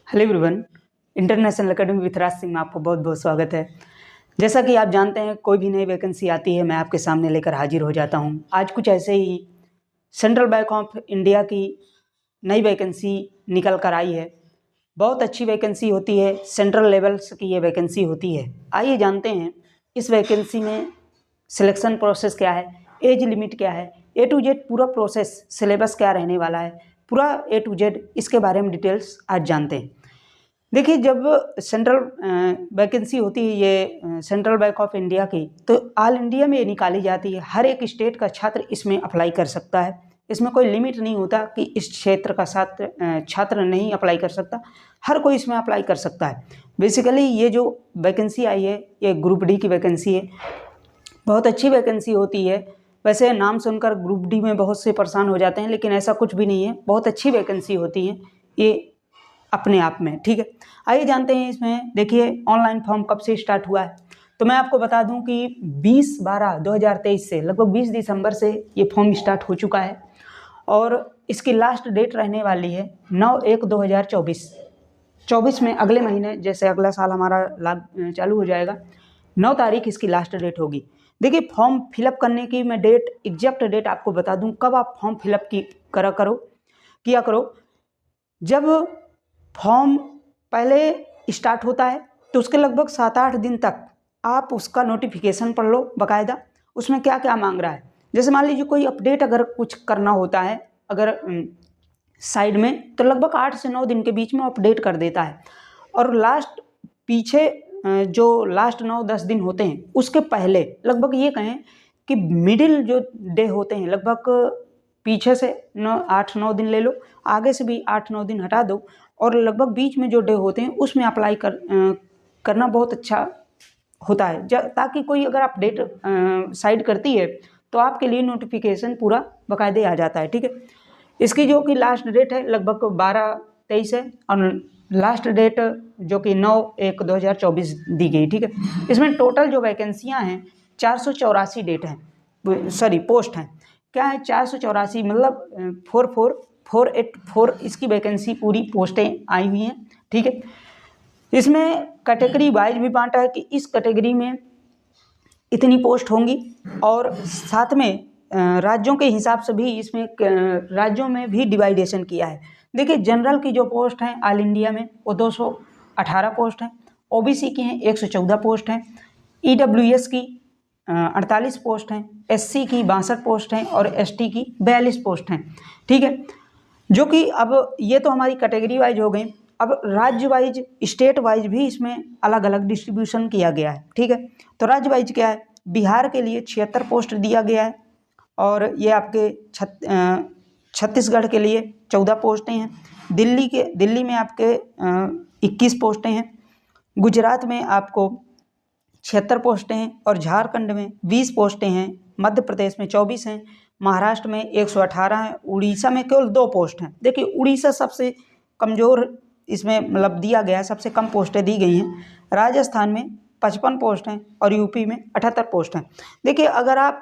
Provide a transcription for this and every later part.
Hello everyone, international academy with Raj Singh में आपको बहुत बहुत स्वागत है। जैसा कि आप जानते हैं, कोई भी नई वैकेंसी आती है मैं आपके सामने लेकर हाजिर हो जाता हूं। आज कुछ ऐसे ही सेंट्रल बैंक ऑफ इंडिया की नई वैकेंसी निकल कर आई है। बहुत अच्छी वैकेंसी होती है, सेंट्रल लेवल्स की ये वैकेंसी होती है। आइए जानते हैं इस वैकेंसी में सिलेक्शन प्रोसेस क्या है, एज लिमिट क्या है, ए टू जेड पूरा प्रोसेस, सिलेबस क्या रहने वाला है, पूरा ए टू जेड इसके बारे में डिटेल्स आज जानते हैं। देखिए, जब सेंट्रल वैकेंसी होती है ये सेंट्रल बैंक ऑफ इंडिया की, तो ऑल इंडिया में ये निकाली जाती है। हर एक स्टेट का छात्र इसमें अप्लाई कर सकता है। इसमें कोई लिमिट नहीं होता कि इस क्षेत्र का छात्र नहीं अप्लाई कर सकता, हर कोई इसमें अप्लाई कर सकता है। बेसिकली ये जो वैकेंसी आई है ये ग्रुप डी की वैकेंसी है। बहुत अच्छी वैकेंसी होती है। वैसे नाम सुनकर ग्रुप डी में बहुत से परेशान हो जाते हैं, लेकिन ऐसा कुछ भी नहीं है। बहुत अच्छी वैकेंसी होती है ये अपने आप में, ठीक है। आइए जानते हैं इसमें। देखिए, ऑनलाइन फॉर्म कब से स्टार्ट हुआ है, तो मैं आपको बता दूं कि 20/12/2023 से लगभग 20 दिसंबर से ये फॉर्म स्टार्ट हो चुका है और इसकी लास्ट डेट रहने वाली है 9/1/2024। 24 में, अगले महीने, जैसे अगला साल हमारा चालू हो जाएगा, 9 तारीख इसकी लास्ट डेट होगी। देखिए, फॉर्म फिलअप करने की मैं एग्जैक्ट डेट आपको बता दूं कब आप फॉर्म फिलअप किया करो। जब फॉर्म पहले स्टार्ट होता है तो उसके लगभग 7-8 दिन तक आप उसका नोटिफिकेशन पढ़ लो बाकायदा, उसमें क्या क्या मांग रहा है। जैसे मान लीजिए कोई अपडेट अगर कुछ करना होता है अगर साइड में, तो लगभग 8 से 9 दिन के बीच में अपडेट कर देता है। और पीछे जो लास्ट 9-10 दिन होते हैं उसके पहले लगभग ये कहें कि मिडिल जो डे होते हैं, लगभग पीछे से 8-9 दिन ले लो, आगे से भी 8-9 दिन हटा दो, और लगभग बीच में जो डे होते हैं उसमें अप्लाई करना बहुत अच्छा होता है। ताकि कोई अगर अपडेट साइड करती है तो आपके लिए नोटिफिकेशन पूरा बाकायदे आ जाता है, ठीक है। इसकी जो कि लास्ट डेट है लगभग 12-23 है और लास्ट डेट जो कि 9/1/2024 दी गई, ठीक है। इसमें टोटल जो वैकेंसियाँ हैं 484 पोस्ट हैं। क्या है 484, मतलब 484 इसकी वैकेंसी पूरी पोस्टें आई हुई हैं, ठीक है। इसमें कैटेगरी वाइज भी बांटा है कि इस कैटेगरी में इतनी पोस्ट होंगी, और साथ में राज्यों के हिसाब से भी इसमें राज्यों में भी डिवाइडेशन किया है। देखिए, जनरल की जो पोस्ट हैं ऑल इंडिया में वो 218 पोस्ट हैं, ओबीसी की हैं 114 पोस्ट हैं, ईडब्ल्यूएस की 48 पोस्ट हैं, एससी की 62 पोस्ट हैं और एसटी की 42 पोस्ट हैं, ठीक है। जो कि अब ये तो हमारी कैटेगरी वाइज हो गई। अब राज्य वाइज, स्टेट वाइज भी इसमें अलग अलग डिस्ट्रीब्यूशन किया गया है, ठीक है। तो राज्य वाइज क्या है, बिहार के लिए 76 पोस्ट दिया गया है, और ये आपके छत्तीसगढ़ के लिए 14 पोस्टें हैं, दिल्ली में आपके 21 पोस्टें हैं, गुजरात में आपको 76 पोस्टें हैं, और झारखंड में 20 पोस्टें हैं, मध्य प्रदेश में 24 हैं, महाराष्ट्र में 118 हैं, उड़ीसा में केवल 2 पोस्ट हैं। देखिए, उड़ीसा सबसे कमज़ोर इसमें मतलब दिया गया है, सबसे कम पोस्टें दी गई हैं। राजस्थान में 55 पोस्ट हैं और यूपी में 78 पोस्ट हैं। देखिए, अगर आप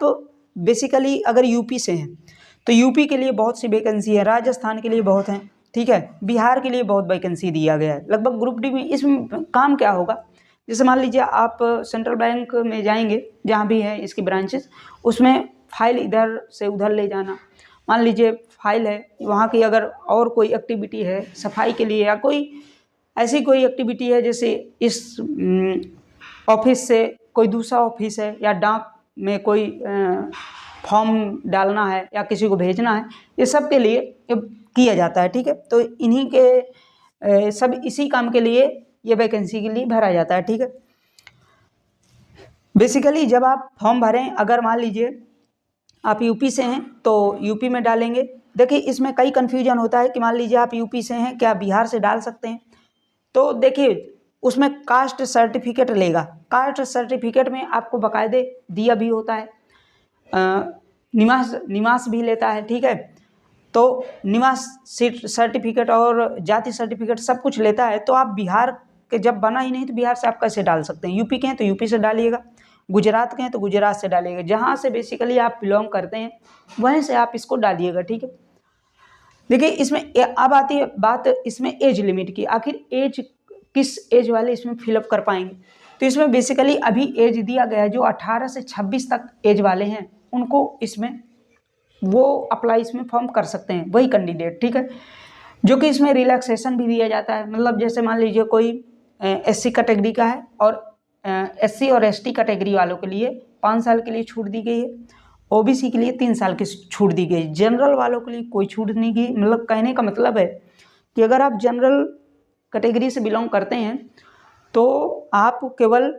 बेसिकली अगर यूपी से हैं तो यूपी के लिए बहुत सी वैकेंसी है, राजस्थान के लिए बहुत हैं, ठीक है, बिहार के लिए बहुत वैकेंसी दिया गया है। लगभग ग्रुप डी में इसमें काम क्या होगा, जैसे मान लीजिए आप सेंट्रल बैंक में जाएंगे, जहाँ भी है इसकी ब्रांचेस, उसमें फाइल इधर से उधर ले जाना। मान लीजिए फाइल है वहाँ की, अगर और कोई एक्टिविटी है सफाई के लिए, या कोई ऐसी कोई एक्टिविटी है जैसे इस ऑफिस से कोई दूसरा ऑफिस है, या डाक में कोई फॉर्म डालना है या किसी को भेजना है, ये सब के लिए किया जाता है, ठीक है। तो इन्हीं के सब इसी काम के लिए ये वैकेंसी के लिए भरा जाता है, ठीक है। बेसिकली जब आप फॉर्म भरें, अगर मान लीजिए आप यूपी से हैं तो यूपी में डालेंगे। देखिए, इसमें कई कन्फ्यूजन होता है कि मान लीजिए आप यूपी से हैं, क्या बिहार से डाल सकते हैं, तो देखिए उसमें कास्ट सर्टिफिकेट लेगा। कास्ट सर्टिफिकेट में आपको बाकायदे दिया भी होता है, निवास भी लेता है, ठीक है। तो निवास सर्टिफिकेट और जाति सर्टिफिकेट सब कुछ लेता है। तो आप बिहार के जब बना ही नहीं तो बिहार से आप कैसे डाल सकते हैं। यूपी के हैं तो यूपी से डालिएगा, गुजरात के हैं तो गुजरात से डालिएगा, जहाँ से बेसिकली आप बिलोंग करते हैं वहीं से आप इसको डालिएगा, ठीक है। देखिए इसमें अब आती है बात इसमें एज लिमिट की, आखिर एज किस एज वाले इसमें फिलअप कर पाएंगे। तो इसमें बेसिकली अभी एज दिया गया है जो 18 से 26 तक एज वाले हैं उनको इसमें वो अप्लाई इसमें फॉर्म कर सकते हैं, वही कैंडिडेट, ठीक है। जो कि इसमें रिलैक्सेशन भी दिया जाता है, मतलब जैसे मान लीजिए कोई एससी कैटेगरी का है और एससी और एसटी कैटेगरी वालों के लिए 5 साल के लिए छूट दी गई है, ओबीसी के लिए 3 साल की छूट दी गई, जनरल वालों के लिए कोई छूट नहीं की। मतलब कहने का मतलब है कि अगर आप जनरल कैटेगरी से बिलोंग करते हैं तो आप केवल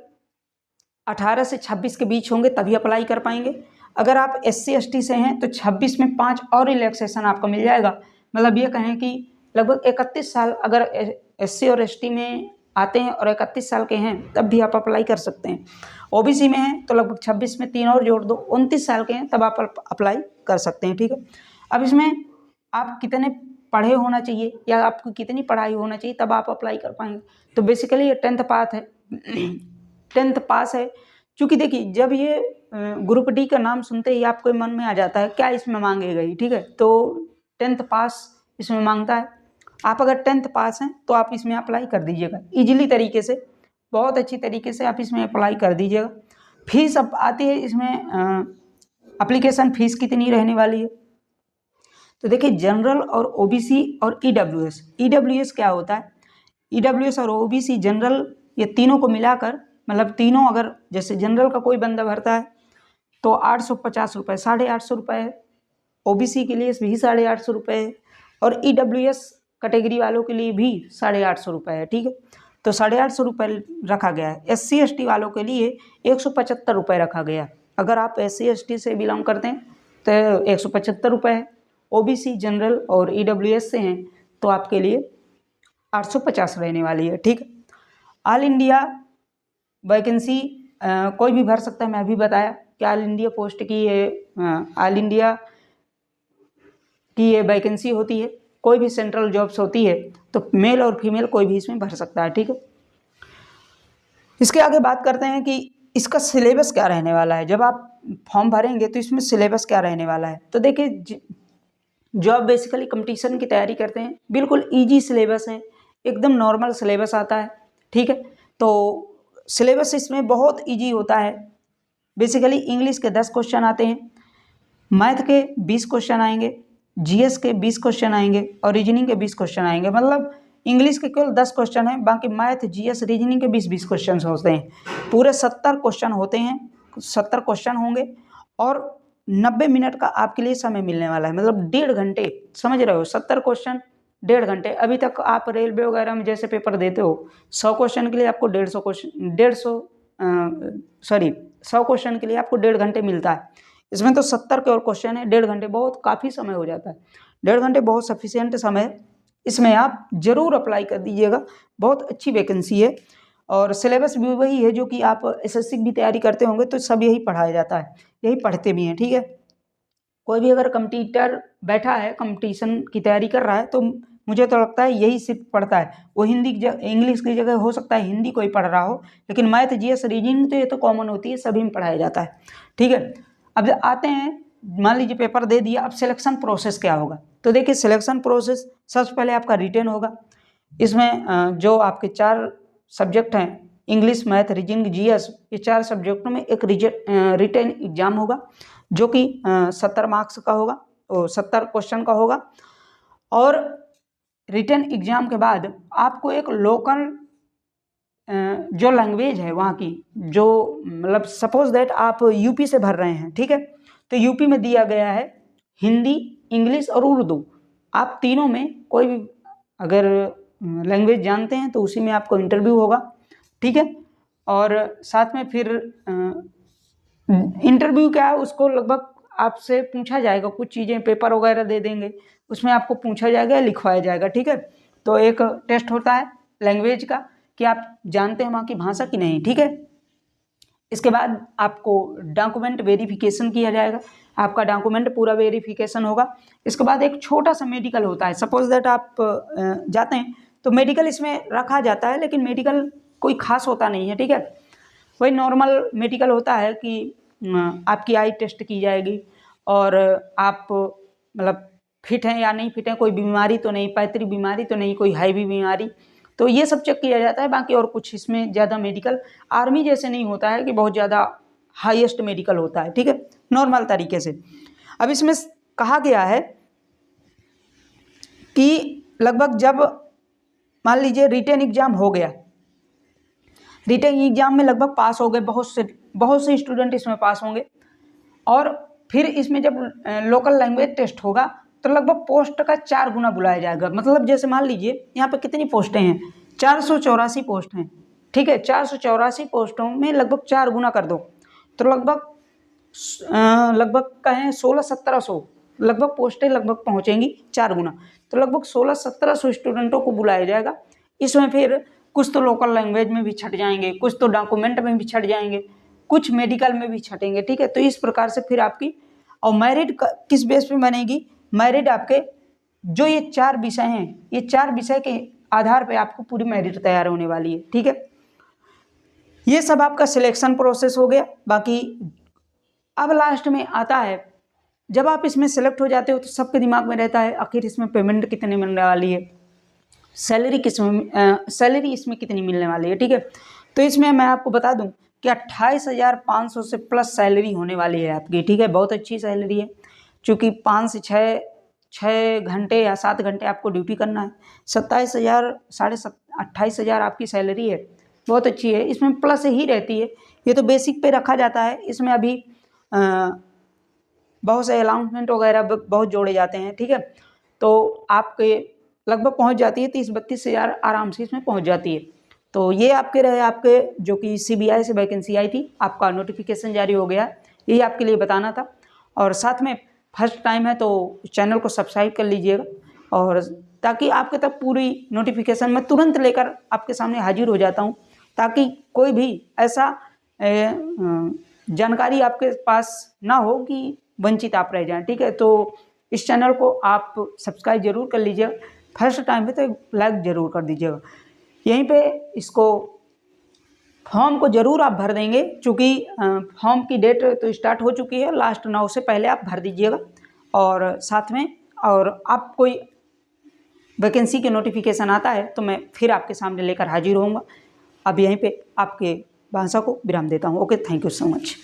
18 से 26 के बीच होंगे तभी अप्लाई कर पाएंगे। अगर आप एससी एसटी से हैं तो 26 में 5 और रिलैक्सेशन आपको मिल जाएगा। मतलब ये कहें कि लगभग 31 साल अगर एससी और एसटी में आते हैं और 31 साल के हैं तब भी आप अप्लाई कर सकते हैं। ओबीसी में हैं तो लगभग 26 में 3 और जोड़ दो, 29 साल के हैं तब आप अप्लाई कर सकते हैं, ठीक है। अब इसमें आप कितने पढ़े होना चाहिए या आपको कितनी पढ़ाई होना चाहिए तब आप अप्लाई कर पाएंगे। तो बेसिकली ये 10th पास है 10th पास है। चूँकि देखिए जब ये ग्रुप डी का नाम सुनते ही आपके मन में आ जाता है क्या इसमें मांगेगा ही, ठीक है। तो 10th पास इसमें मांगता है। आप अगर 10th पास हैं तो आप इसमें अप्लाई कर दीजिएगा ईजिली तरीके से, बहुत अच्छी तरीके से आप इसमें अप्लाई कर दीजिएगा। फीस अब आती है इसमें एप्लीकेशन फीस कितनी रहने वाली है। तो देखिए जनरल और ओबीसी और ईडब्ल्यूएस क्या होता है, ईडब्ल्यूएस और ओबीसी जनरल ये तीनों को मिलाकर, मतलब तीनों अगर जैसे जनरल का कोई बंदा भरता है तो 850 रुपये, 850 रुपये है। ओबीसी के लिए भी 850 रुपये है और ईडब्ल्यूएस कैटेगरी वालों के लिए भी 850 रुपये है, ठीक है। तो 850 रुपये रखा गया है। एससी एसटी वालों के लिए 175 रुपये रखा गया है। अगर आप एससी एसटी से बिलोंग करते हैं तो 175 रुपये है। ओबीसी जनरल और ईडब्ल्यूएस से हैं तो आपके लिए 850 रहने वाली है, ठीक है। ऑल इंडिया वैकेंसी कोई भी भर सकता है, मैं अभी बताया कि ऑल इंडिया पोस्ट की ये ऑल इंडिया की ये वैकेंसी होती है। कोई भी सेंट्रल जॉब्स होती है तो मेल और फीमेल कोई भी इसमें भर सकता है, ठीक है। इसके आगे बात करते हैं कि इसका सिलेबस क्या रहने वाला है। जब आप फॉर्म भरेंगे तो इसमें सिलेबस क्या रहने वाला है। तो देखिए जो आप बेसिकली कंपटीशन की तैयारी करते हैं बिल्कुल ईजी सिलेबस है, एकदम नॉर्मल सिलेबस आता है, ठीक है। तो सिलेबस इसमें बहुत ईजी होता है। बेसिकली इंग्लिश के 10 क्वेश्चन आते हैं, मैथ के 20 क्वेश्चन आएंगे, जीएस के 20 क्वेश्चन आएंगे और रीजनिंग के 20 क्वेश्चन आएंगे। मतलब इंग्लिश के केवल 10 क्वेश्चन हैं, बाकी मैथ जीएस रीजनिंग के 20-20 क्वेश्चन होते हैं। पूरे 70 क्वेश्चन होते हैं, 70 क्वेश्चन होंगे और 90 मिनट का आपके लिए समय मिलने वाला है। मतलब 1.5 घंटे, समझ रहे हो, 70 क्वेश्चन 1.5 घंटे। अभी तक आप रेलवे वगैरह में जैसे पेपर देते हो 100 क्वेश्चन के लिए आपको 150 क्वेश्चन के लिए आपको 1.5 घंटे मिलता है। इसमें तो 70 के और क्वेश्चन है, 1.5 घंटे बहुत काफ़ी समय हो जाता है। 1.5 घंटे बहुत सफिशियंट समय है। इसमें आप ज़रूर अप्लाई कर दीजिएगा, बहुत अच्छी वैकेंसी है। और सिलेबस भी वही है जो कि आप एसएससी की भी तैयारी करते होंगे तो सब यही पढ़ाया जाता है, यही पढ़ते भी हैं, ठीक है। कोई भी अगर कंपटीटर बैठा है, कंपटीशन की तैयारी कर रहा है तो मुझे तो लगता है यही सिर्फ पढ़ता है। वो हिंदी की इंग्लिश की जगह हो सकता है हिंदी कोई पढ़ रहा हो, लेकिन मैथ जीएस रीजनिंग तो ये तो कॉमन होती है, सभी में पढ़ाया जाता है, ठीक है। अब आते हैं, मान लीजिए पेपर दे दिया, अब सिलेक्शन प्रोसेस क्या होगा। तो देखिए सिलेक्शन प्रोसेस सबसे पहले आपका रिटेन होगा। इसमें जो आपके 4 सब्जेक्ट हैं, इंग्लिश मैथ रीजनिंग जीएस, ये 4 सब्जेक्टों में एक रिटेन एग्जाम होगा जो कि 70 मार्क्स का होगा, 70 क्वेश्चन का होगा। और रिटन एग्जाम के बाद आपको एक लोकल जो लैंग्वेज है वहाँ की, जो मतलब सपोज दैट आप यूपी से भर रहे हैं, ठीक है। तो यूपी में दिया गया है हिंदी, इंग्लिश और उर्दू। आप तीनों में कोई भी अगर लैंग्वेज जानते हैं तो उसी में आपको इंटरव्यू होगा, ठीक है। और साथ में फिर इंटरव्यू क्या है, उसको लगभग आपसे पूछा जाएगा, कुछ चीज़ें पेपर वगैरह दे देंगे, उसमें आपको पूछा जाएगा, लिखवाया जाएगा, ठीक है। तो एक टेस्ट होता है लैंग्वेज का कि आप जानते हैं वहाँ की भाषा की नहीं, ठीक है। इसके बाद आपको डॉक्यूमेंट वेरिफिकेशन किया जाएगा, आपका डॉक्यूमेंट पूरा वेरिफिकेशन होगा। इसके बाद एक छोटा सा मेडिकल होता है। सपोज दैट आप जाते हैं तो मेडिकल इसमें रखा जाता है, लेकिन मेडिकल कोई खास होता नहीं है, ठीक है। वही नॉर्मल मेडिकल होता है कि आपकी आई टेस्ट की जाएगी और आप मतलब फिट हैं या नहीं फिट हैं, कोई बीमारी तो नहीं, पैतृक बीमारी तो नहीं, कोई हैवी बीमारी, तो ये सब चेक किया जाता है। बाकी और कुछ इसमें ज़्यादा मेडिकल आर्मी जैसे नहीं होता है कि बहुत ज़्यादा हाईएस्ट मेडिकल होता है, ठीक है, नॉर्मल तरीके से। अब इसमें कहा गया है कि लगभग जब मान लीजिए रिटेन एग्जाम हो गया, रिटेन एग्जाम में लगभग पास हो गए, बहुत से स्टूडेंट इसमें पास होंगे, और फिर इसमें जब लोकल लैंग्वेज टेस्ट होगा तो लगभग पोस्ट का 4 गुना बुलाया जाएगा। मतलब जैसे मान लीजिए यहाँ पे कितनी पोस्टें हैं, 484 पोस्ट हैं, ठीक है, 484 पोस्टों में लगभग 4 गुना कर दो तो लगभग कहें 1600-1700 लगभग पोस्टें लगभग पहुँचेंगी 4 गुना, तो लगभग 1600-1700 स्टूडेंटों को बुलाया जाएगा। इसमें फिर कुछ तो लोकल लैंग्वेज में भी छट जाएंगे, कुछ तो डॉक्यूमेंट में भी छट जाएंगे, कुछ मेडिकल में भी छटेंगे, ठीक है। तो इस प्रकार से फिर आपकी और मेरिट किस बेस पे बनेगी, मेरिट आपके जो ये 4 विषय हैं, ये 4 विषय के आधार पे आपको पूरी मेरिट तैयार होने वाली है, ठीक है। ये सब आपका सिलेक्शन प्रोसेस हो गया। बाकी अब लास्ट में आता है, जब आप इसमें सेलेक्ट हो जाते हो तो सबके दिमाग में रहता है आखिर इसमें पेमेंट कितनी मिलने वाली है, सैलरी इसमें कितनी मिलने वाली है, ठीक है। तो इसमें मैं आपको बता दूं कि 28,500 से प्लस सैलरी होने वाली है आपकी, ठीक है। बहुत अच्छी सैलरी है, चूँकि 5 से 6 घंटे या 7 घंटे आपको ड्यूटी करना है। 27,000 28,000 आपकी सैलरी है, बहुत अच्छी है। इसमें प्लस ही रहती है, ये तो बेसिक पे रखा जाता है। इसमें अभी बहुत से अलाउंसमेंट वगैरह बहुत जोड़े जाते हैं, ठीक है। तो आपके लगभग पहुंच जाती है 30-32 हज़ार आराम से इसमें पहुंच जाती है। तो ये आपके रहे, आपके जो कि CBI से वैकेंसी आई थी, आपका नोटिफिकेशन जारी हो गया, यही आपके लिए बताना था। और साथ में फर्स्ट टाइम है तो चैनल को सब्सक्राइब कर लीजिएगा, और ताकि आपके तक पूरी नोटिफिकेशन मैं तुरंत लेकर आपके सामने हाजिर हो जाता हूँ, ताकि कोई भी ऐसा जानकारी आपके पास ना हो कि वंचित आप रह जाएं, ठीक है। तो इस चैनल को आप सब्सक्राइब जरूर कर लीजिएगा, फर्स्ट टाइम पे तो लाइक ज़रूर कर दीजिएगा। यहीं पे इसको फॉर्म को ज़रूर आप भर देंगे, चूँकि फॉर्म की डेट तो स्टार्ट हो चुकी है, लास्ट 9 से पहले आप भर दीजिएगा। और साथ में और आप कोई वैकेंसी के नोटिफिकेशन आता है तो मैं फिर आपके सामने लेकर हाजिर होऊंगा। अब यहीं पे आपके भाषा को विराम देता हूँ। Okay, thank you so much.